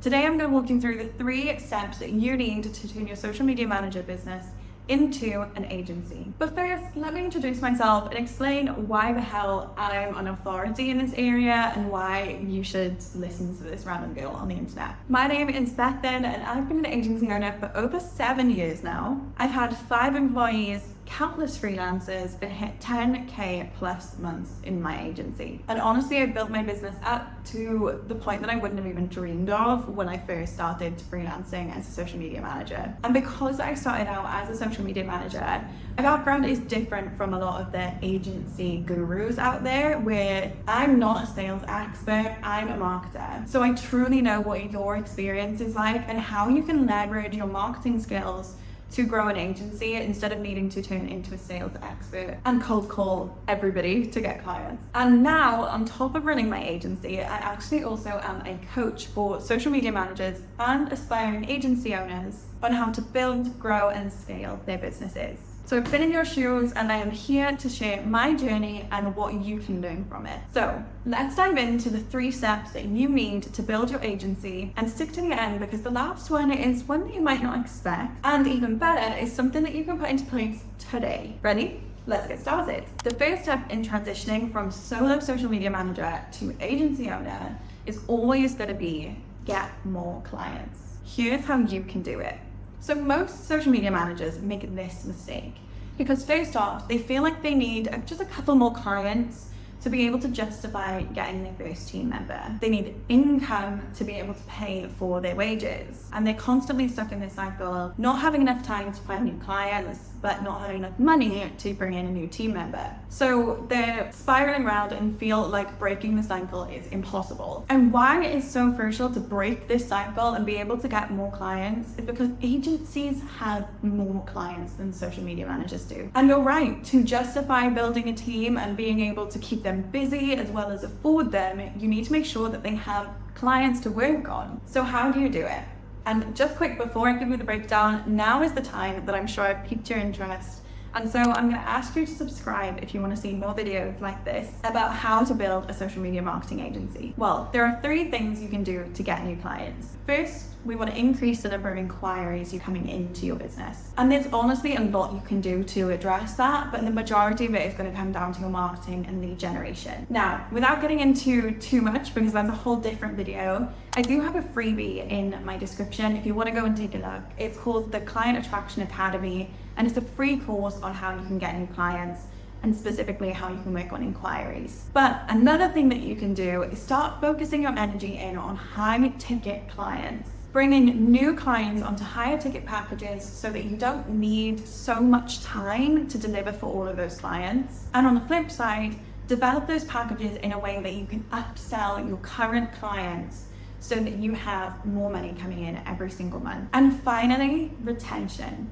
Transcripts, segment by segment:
Today I'm going to walk you through the 3 steps that you need to turn your social media manager business into an agency. But first, let me introduce myself and explain why the hell I'm an authority in this area and why you should listen to this random girl on the internet. My name is Bethan and I've been an agency owner for over 7 years now. I've had 5 employees, countless freelancers, and hit 10K plus months in my agency. And honestly, I built my business up to the point that I wouldn't have even dreamed of when I first started freelancing as a social media manager. And because I started out as a social media manager, my background is different from a lot of the agency gurus out there, where I'm not a sales expert, I'm a marketer. So I truly know what your experience is like and how you can leverage your marketing skills to grow an agency instead of needing to turn into a sales expert and cold call everybody to get clients. And now, on top of running my agency, I actually also am a coach for social media managers and aspiring agency owners on how to build, grow, and scale their businesses. So I've been in your shoes and I am here to share my journey and what you can learn from it. So let's dive into the 3 steps that you need to build your agency, and stick to the end because the last one is one that you might not expect, and even better, is something that you can put into place today. Ready? Let's get started. The first step in transitioning from solo social media manager to agency owner is always going to be get more clients. Here's how you can do it. So most social media managers make this mistake because first off, they feel like they need just a couple more clients to be able to justify getting their first team member. They need income to be able to pay for their wages. And they're constantly stuck in this cycle of not having enough time to find new clients, but not having enough money to bring in a new team member. So they're spiraling around and feel like breaking the cycle is impossible. And why it is so crucial to break this cycle and be able to get more clients is because agencies have more clients than social media managers do. And you're right, to justify building a team and being able to keep them busy as well as afford them, you need to make sure that they have clients to work on. So how do you do it? And just quick, before I give you the breakdown, now is the time that I'm sure I've piqued your interest. And so I'm going to ask you to subscribe if you want to see more videos like this about how to build a social media marketing agency. Well, there are 3 things you can do to get new clients. First, we want to increase the number of inquiries you coming into your business. And there's honestly a lot you can do to address that, but the majority of it is going to come down to your marketing and lead generation. Now, without getting into too much, because that's a whole different video, I do have a freebie in my description if you want to go and take a look. It's called the Client Attraction Academy, and it's a free course on how you can get new clients and specifically how you can work on inquiries. But another thing that you can do is start focusing your energy in on high ticket clients, bringing new clients onto higher ticket packages so that you don't need so much time to deliver for all of those clients. And on the flip side, develop those packages in a way that you can upsell your current clients so that you have more money coming in every single month. And finally, retention.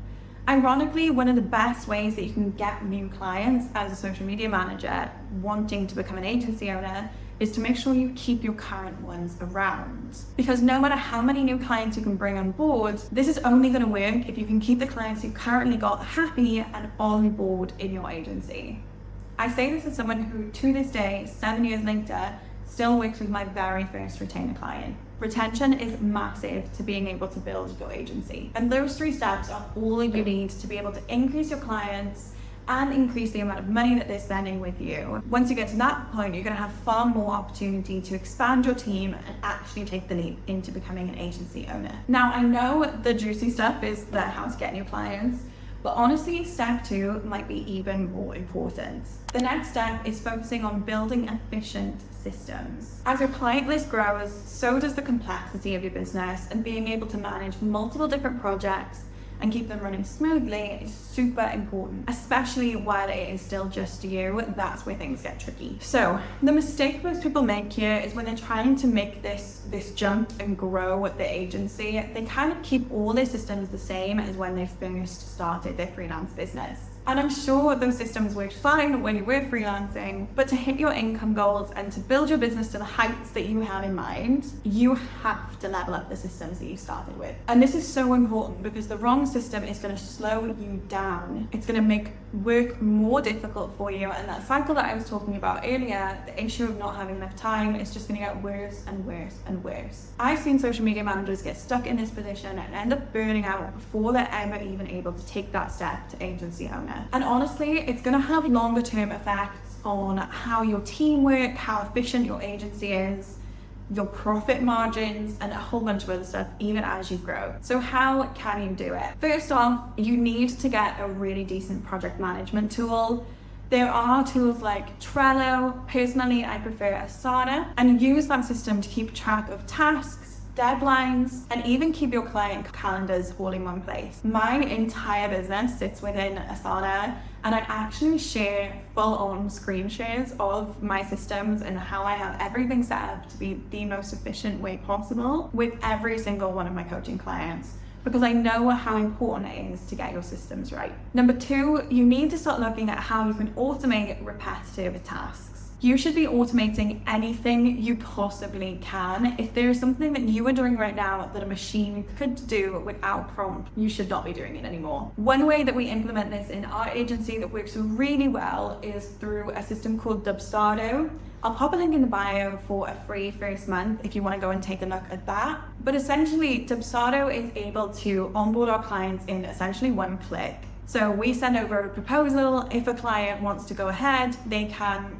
Ironically, one of the best ways that you can get new clients as a social media manager wanting to become an agency owner is to make sure you keep your current ones around. Because no matter how many new clients you can bring on board, this is only going to work if you can keep the clients you currently got happy and on board in your agency. I say this as someone who, to this day, 7 years later, still works with my very first retainer client. Retention is massive to being able to build your agency. And those 3 steps are all you need to be able to increase your clients and increase the amount of money that they're spending with you. Once you get to that point, you're going to have far more opportunity to expand your team and actually take the leap into becoming an agency owner. Now, I know the juicy stuff is the how to get new clients, but honestly, step 2 might be even more important. The next step is focusing on building efficient systems. As your client list grows, so does the complexity of your business, and being able to manage multiple different projects and keep them running smoothly is super important, especially while it is still just you. That's where things get tricky. So the mistake most people make here is when they're trying to make this jump and grow the agency, they kind of keep all their systems the same as when they first started their freelance business. And I'm sure those systems worked fine when you were freelancing, but to hit your income goals and to build your business to the heights that you have in mind, you have to level up the systems that you started with. And this is so important because the wrong system is going to slow you down. It's going to make work more difficult for you, and that cycle that I was talking about earlier, the issue of not having enough time, is just going to get worse and worse and worse. I've seen social media managers get stuck in this position and end up burning out before they're ever even able to take that step to agency owner. And honestly, it's going to have longer term effects on how your team work, how efficient your agency is, your profit margins, and a whole bunch of other stuff, even as you grow. So how can you do it? First off, you need to get a really decent project management tool. There are tools like Trello. Personally, I prefer Asana, and use that system to keep track of tasks, deadlines, and even keep your client calendars all in one place. My entire business sits within Asana, and I actually share full-on screen shares of my systems and how I have everything set up to be the most efficient way possible with every single one of my coaching clients, because I know how important it is to get your systems right. Number two, you need to start looking at how you can automate repetitive tasks. You should be automating anything you possibly can. If there is something that you are doing right now that a machine could do without prompt, you should not be doing it anymore. One way that we implement this in our agency that works really well is through a system called Dubsado. I'll pop a link in the bio for a free first month if you want to go and take a look at that. But essentially, Dubsado is able to onboard our clients in essentially one click. So we send over a proposal. If a client wants to go ahead, they can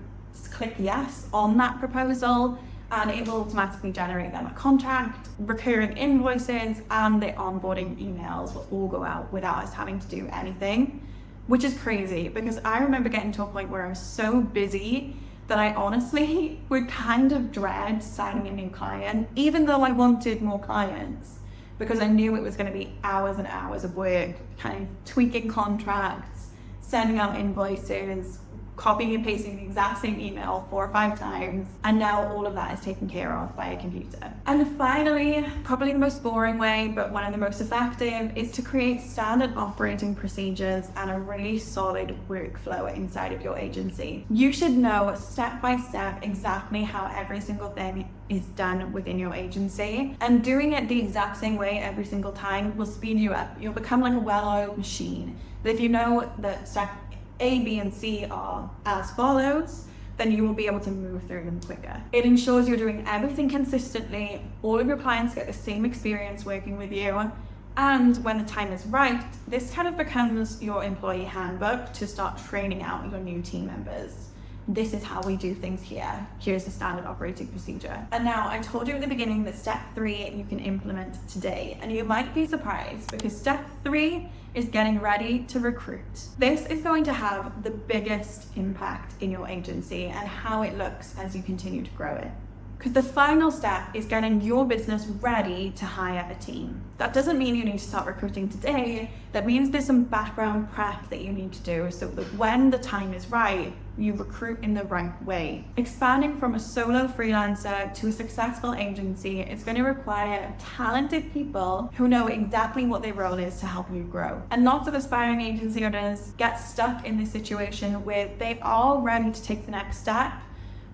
click yes on that proposal, and it will automatically generate them a contract, recurring invoices, and the onboarding emails will all go out without us having to do anything, which is crazy, because I remember getting to a point where I was so busy that I honestly would kind of dread signing a new client, even though I wanted more clients, because I knew it was going to be hours and hours of work, kind of tweaking contracts, sending out invoices, copying and pasting the exact same email 4 or 5 times, and now all of that is taken care of by a computer. And finally, probably the most boring way, but one of the most effective, is to create standard operating procedures and a really solid workflow inside of your agency. You should know step by step exactly how every single thing is done within your agency, and doing it the exact same way every single time will speed you up. You'll become like a well-oiled machine. That if you know that step A, B, and C are as follows, then you will be able to move through them quicker. It ensures you're doing everything consistently, all of your clients get the same experience working with you, and when the time is right, this kind of becomes your employee handbook to start training out your new team members. This is how we do things here. Here's the standard operating procedure. And now, I told you at the beginning that step 3 you can implement today, and you might be surprised because step 3 is getting ready to recruit. This is going to have the biggest impact in your agency and how it looks as you continue to grow it. Because the final step is getting your business ready to hire a team. That doesn't mean you need to start recruiting today. That means there's some background prep that you need to do so that when the time is right, you recruit in the right way. Expanding from a solo freelancer to a successful agency is going to require talented people who know exactly what their role is to help you grow. And lots of aspiring agency owners get stuck in this situation where they are ready to take the next step,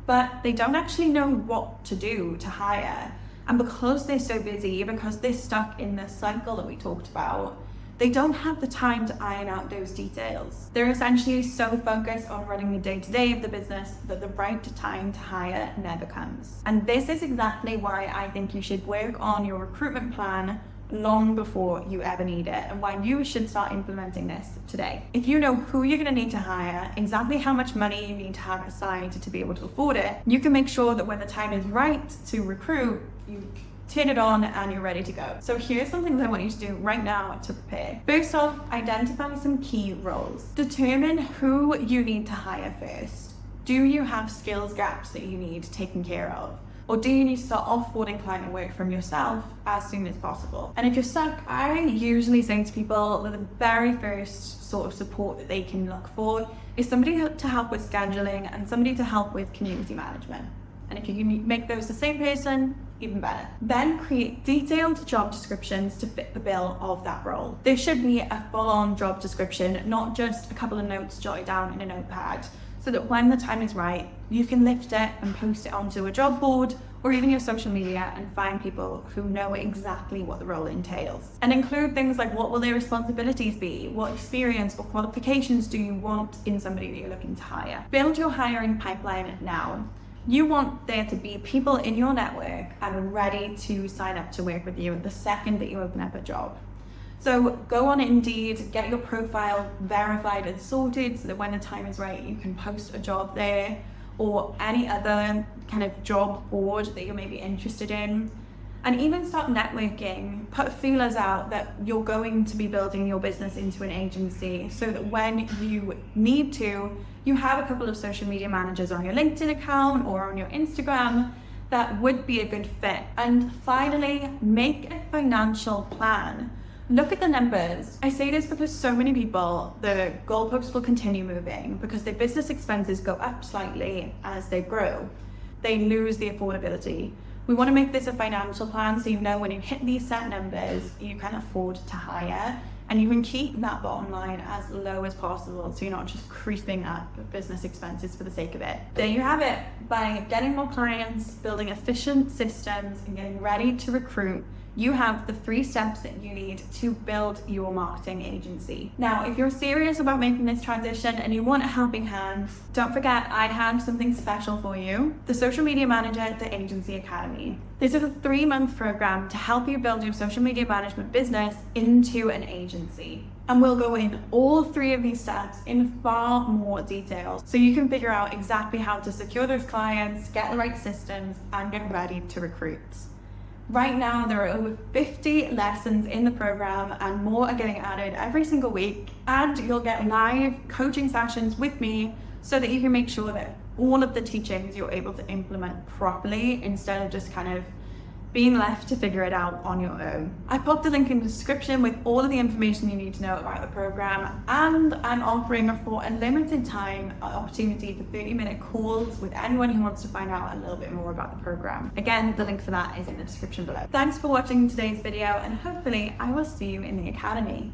but they don't actually know what to do to hire. And because they're so busy, because they're stuck in the cycle that we talked about, they don't have the time to iron out those details. They're essentially so focused on running the day-to-day of the business that the right time to hire never comes. And this is exactly why I think you should work on your recruitment plan long before you ever need it, and why you should start implementing this today. If you know who you're going to need to hire, exactly how much money you need to have aside to be able to afford it, you can make sure that when the time is right to recruit, you turn it on and you're ready to go. So here's something that I want you to do right now to prepare. First off, identify some key roles. Determine who you need to hire first. Do you have skills gaps that you need taken care of? Or do you need to start offboarding client work from yourself as soon as possible? And if you're stuck, I usually say to people that the very first sort of support that they can look for is somebody to help with scheduling and somebody to help with community management. And if you can make those the same person, even better. Then create detailed job descriptions to fit the bill of that role. There should be a full-on job description, not just a couple of notes jotted down in a notepad, so that when the time is right, you can lift it and post it onto a job board or even your social media and find people who know exactly what the role entails. And include things like, what will their responsibilities be? What experience or qualifications do you want in somebody that you're looking to hire? Build your hiring pipeline now. You want there to be people in your network and ready to sign up to work with you the second that you open up a job. So go on Indeed, get your profile verified and sorted so that when the time is right, you can post a job there, or any other kind of job board that you may be interested in. And even start networking, put feelers out that you're going to be building your business into an agency so that when you need to, you have a couple of social media managers on your LinkedIn account or on your Instagram that would be a good fit. And finally, make a financial plan. Look at the numbers. I say this because so many people, the goalposts will continue moving because their business expenses go up slightly as they grow. They lose the affordability. We want to make this a financial plan so you know when you hit these set numbers, you can afford to hire, and you can keep that bottom line as low as possible so you're not just creeping up business expenses for the sake of it. There you have it. By getting more clients, building efficient systems, and getting ready to recruit, you have the 3 steps that you need to build your marketing agency. Now, if you're serious about making this transition and you want a helping hand, don't forget I have something special for you, the Social Media Manager, the Agency Academy. This is a 3-month program to help you build your social media management business into an agency. And we'll go in all 3 of these steps in far more detail so you can figure out exactly how to secure those clients, get the right systems, and get ready to recruit. Right now, there are over 50 lessons in the program and more are getting added every single week. And you'll get live coaching sessions with me so that you can make sure that all of the teachings you're able to implement properly instead of just kind of being left to figure it out on your own. I popped the link in the description with all of the information you need to know about the program, and I'm offering for a limited time an opportunity for 30-minute calls with anyone who wants to find out a little bit more about the program. Again, the link for that is in the description below. Thanks for watching today's video, and hopefully I will see you in the academy.